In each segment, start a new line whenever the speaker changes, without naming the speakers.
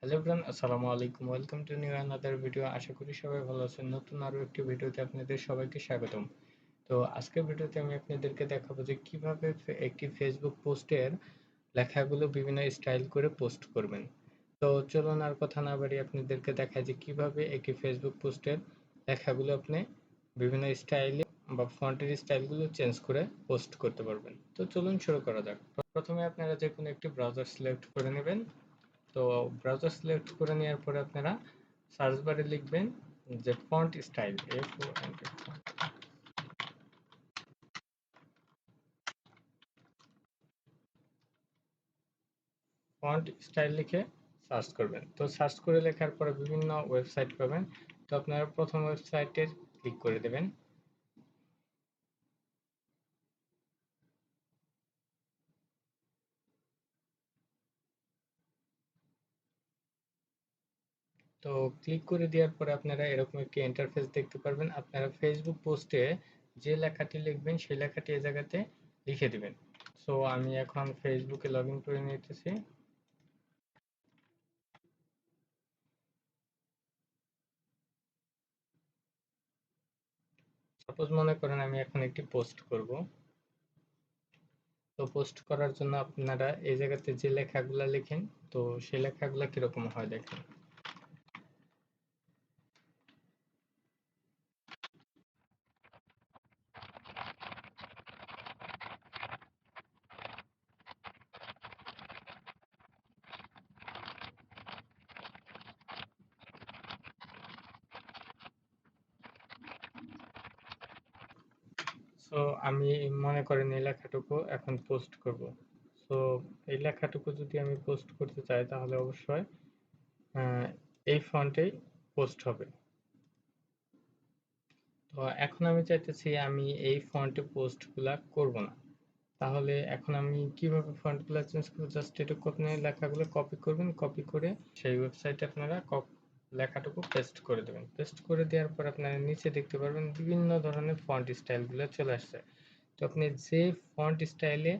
Hello everyone, আসসালামু আলাইকুম। Welcome to new another video. আশা করি সবাই ভালো আছেন। নতুন আরও একটি ভিডিওতে আপনাদের সবাইকে স্বাগতম। তো আজকের ভিডিওতে আমি আপনাদেরকে দেখাবো যে কিভাবে একটি ফেসবুক পোস্টের লেখাগুলো বিভিন্ন স্টাইল করে পোস্ট করবেন। তো চলুন আর কথা না বাড়িয়ে আপনাদেরকে দেখায় যে কিভাবে একটি ফেসবুক পোস্টের লেখাগুলো আপনি বিভিন্ন স্টাইলে বা ফন্টের স্টাইলগুলো চেঞ্জ করে পোস্ট করতে পারবেন। তো চলুন শুরু করা যাক। প্রথমে আপনারা যে কোনো একটি ব্রাউজার সিলেক্ট করে নেবেন। তো ব্রাউজার সিলেক্ট করে নেওয়ার পরে আপনারা সার্চ বারে লিখবেন যে ফন্ট স্টাইল ফন্ট স্টাইল লিখে সার্চ করবেন। তো সার্চ করে লেখার পরে বিভিন্ন ওয়েবসাইট পাবেন। তো আপনারা প্রথম ওয়েবসাইটে ক্লিক করে দেবেন। তো ক্লিক করে দেওয়ার পরে আপনারা এরকম একটি ইন্টারফেস দেখতে পারবেন। আপনারা ফেসবুক পোস্টে যে লেখাটি লিখবেন সেই লেখাটি এই জায়গাতে লিখে দিবেন। সো আমি এখন ফেসবুকে লগ ইন করে নিতেছি। সাপোজ মনে করেন আমি এখন একটি পোস্ট করব। তো পোস্ট করার জন্য আপনারা এই জায়গাতে যে লেখাগুলা লেখেন, তো সেই লেখাগুলা কিরকম হয় দেখেন। সো আমি মনে করেন এই লেখাটুকু এখন পোস্ট করব। সো এই লেখাটুকু যদি আমি পোস্ট করতে চাই তাহলে অবশ্যই আহ, এই ফন্টেই পোস্ট হবে। তো এখন আমি চাইতেছি আমি এই ফন্টে পোস্টগুলা করব না। তাহলে এখন আমি কিভাবে ফন্টগুলো চেঞ্জ করব? জাস্ট এটুকু আপনি লেখাগুলো কপি করবেন। কপি করে সেই ওয়েবসাইটে আপনারা লেখাটুকু পেস্ট করে দেবেন। পেস্ট করে দেওয়ার পর আপনারা নিচে দেখতে পারবেন বিভিন্ন ধরনের ফন্ট স্টাইলগুলো চলে আসছে। তো আপনি যে ফন্ট স্টাইলে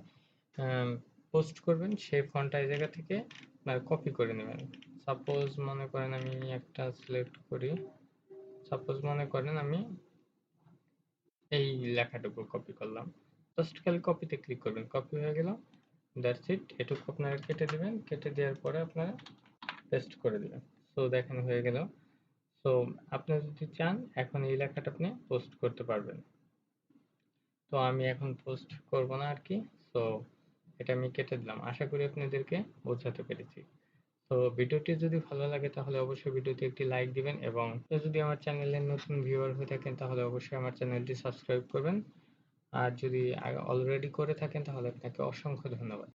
পোস্ট করবেন সেই ফন্টটা এই জায়গা থেকে আপনারা কপি করে নেবেন। সাপোজ মনে করেন আমি একটা সিলেক্ট করি। সাপোজ মনে করেন আমি এই লেখাটুকু কপি করলাম। জাস্ট খালি কপিতে ক্লিক করবেন। কপি হয়ে গেল। That's it. এটুকু আপনারা কেটে দিবেন। কেটে দেওয়ার পরে আপনারা পেস্ট করে দিবেন। সো দেখেন হয়ে গেল। সো আপনি যদি চান এখন এই লেখাটা আপনি পোস্ট করতে পারবেন। তো আমি এখন পোস্ট করব না আর কি। সো এটা আমি কেটে দিলাম। আশা করি আপনাদেরকে বোঝাতে পেরেছি। তো ভিডিওটি যদি ভালো লাগে তাহলে অবশ্যই ভিডিওতে একটি লাইক দিবেন এবং যদি আমার চ্যানেলের নতুন ভিউয়ার হয়ে থাকেন তাহলে অবশ্যই আমার চ্যানেলটি সাবস্ক্রাইব করবেন। আর যদি অলরেডি করে থাকেন তাহলে আপনাকে অসংখ্য ধন্যবাদ।